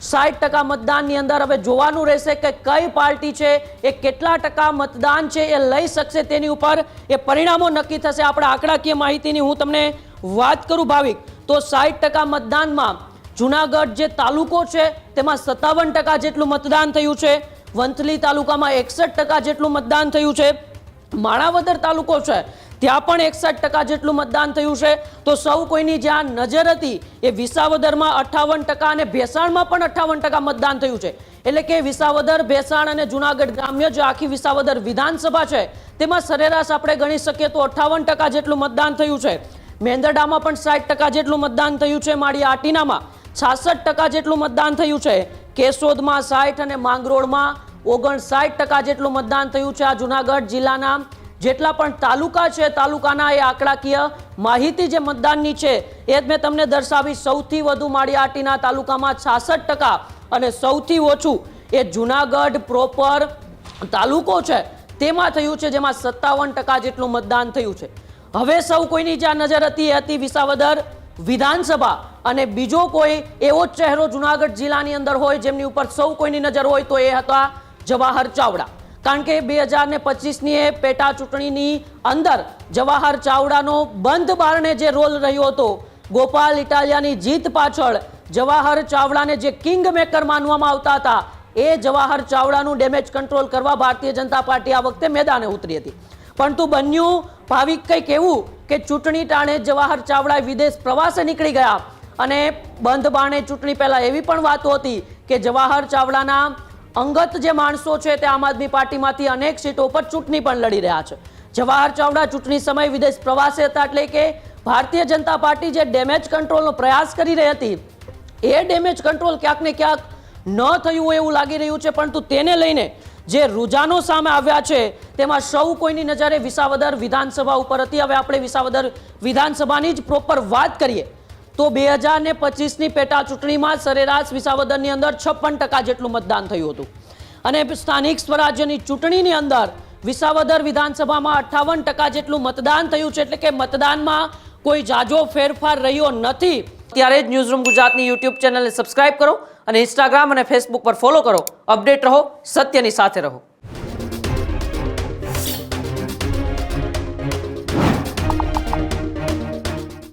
60% मतदानની અંદર હવે જોવાનું રહેશે કે કઈ પાર્ટી છે એ કેટલા ટકા મતદાન છે એ લઈ શકશે, તેની ઉપર એ પરિણામો નક્કી થશે। આપણે આંકડાકીય માહિતીની હું તમને વાત કરું ભાવિક, તો 60% મતદાનમાં જૂનાગઢ જે તાલુકો છે તેમાં 57% જેટલું મતદાન થયું છે, વંથલી તાલુકામાં 61% જેટલું મતદાન થયું છે, માણાવદર તાલુકો છે ત્યાં પણ 61% જેટલું મતદાન થયું છે। તો સૌ કોઈની જ્યાં નજર હતી એ વિસાવદરમાં 58% અને ભેસાણમાં પણ 58% મતદાન થયું છે। એટલે કે વિસાવદર, ભેસાણ અને જૂનાગઢ ગ્રામ્ય જે આખી વિસાવદર વિધાનસભા છે તેમાં સરેરાશ આપણે ગણી શકીએ તો 58% જેટલું મતદાન થયું છે। મેંદરડામાં પણ 60% જેટલું મતદાન થયું છે, માળિયા આટીનામાં 66% જેટલું મતદાન થયું છે, કેશોદમાં 60 અને માંગરોળમાં 59% જેટલું મતદાન થયું છે। આ જૂનાગઢ જિલ્લાના જેટલા પણ તાલુકા છે તાલુકાના એ આંકડાકીય માહિતી જે મતદાનની છે એ મેં તમને દર્શાવી। સૌથી વધુ માળિયા આટીના તાલુકામાં 66% અને સૌથી ઓછું એ જૂનાગઢ પ્રોપર તાલુકો છે તેમાં થયું છે, જેમાં 57% જેટલું મતદાન થયું છે। હવે સૌ કોઈની જ્યાં નજર હતી એ હતી વિસાવદર વિધાનસભા, અને બીજો કોઈ એવો જ ચહેરો જૂનાગઢ જિલ્લાની અંદર હોય જેમની ઉપર સૌ કોઈની નજર હોય તો એ હતા જવાહર ચાવડા। કારણ કે 2025ની એ પેટા ચૂંટણીની અંદર જવાહર ચાવડાનો બંધ બારણે જે રોલ રહ્યો હતો, ગોપાલ ઇટાલિયાની જીત પાછળ જવાહર ચાવડાને જે કિંગ મેકર માનવામાં આવતા હતા એ જવાહર ચાવડાનું ડેમેજ કંટ્રોલ કરવા ભારતીય જનતા પાર્ટી આ વખતે મેદાને ઉતરી હતી। પરંતુ બન્યું ભાવિક કંઈક એવું કે ચૂંટણી ટાણે જવાહર ચાવડા વિદેશ પ્રવાસે નીકળી ગયા, અને બંધ બારણે ચૂંટણી પહેલા એવી પણ વાતો હતી કે જવાહર ચાવડાના અંગત જે માણસો છે તે આમ આદમી પાર્ટીમાંથી અનેક સીટો પર ચૂંટણી પણ લડી રહ્યા છે। જવાહર ચાવડા ચૂંટણી સમયે વિદેશ પ્રવાસે હતા, એટલે કે ભારતીય જનતા પાર્ટી જે ડેમેજ કંટ્રોલનો પ્રયાસ કરી રહી હતી એ ડેમેજ કંટ્રોલ ક્યાંક ને ક્યાંક ન થયું એવું લાગી રહ્યું છે। પરંતુ તેને લઈને જે રૂઝાનો સામે આવ્યા છે તેમાં સૌ કોઈની નજરે વિસાવદર વિધાનસભા ઉપર હતી। હવે આપણે વિસાવદર વિધાનસભાની જ પ્રોપર વાત કરીએ તો 2025ની પેટા ચૂંટણીમાં સરેરાશ વિસાવદરની અંદર 56% જેટલું મતદાન થયું હતું, અને સ્થાનિક સ્વરાજ્યની ચૂંટણીની અંદર વિસાવદર વિધાનસભામાં 58% જેટલું મતદાન થયું છે। એટલે કે મતદાનમાં કોઈ જાજો ફેરફાર રહ્યો નથી। ત્યારે જ ન્યૂઝરૂમ ગુજરાતની યુટ્યુબ ચેનલને સબસ્ક્રાઇબ કરો અને ઇન્સ્ટાગ્રામ અને ફેસબુક પર ફોલો કરો। અપડેટ રહો, સત્યની સાથે રહો।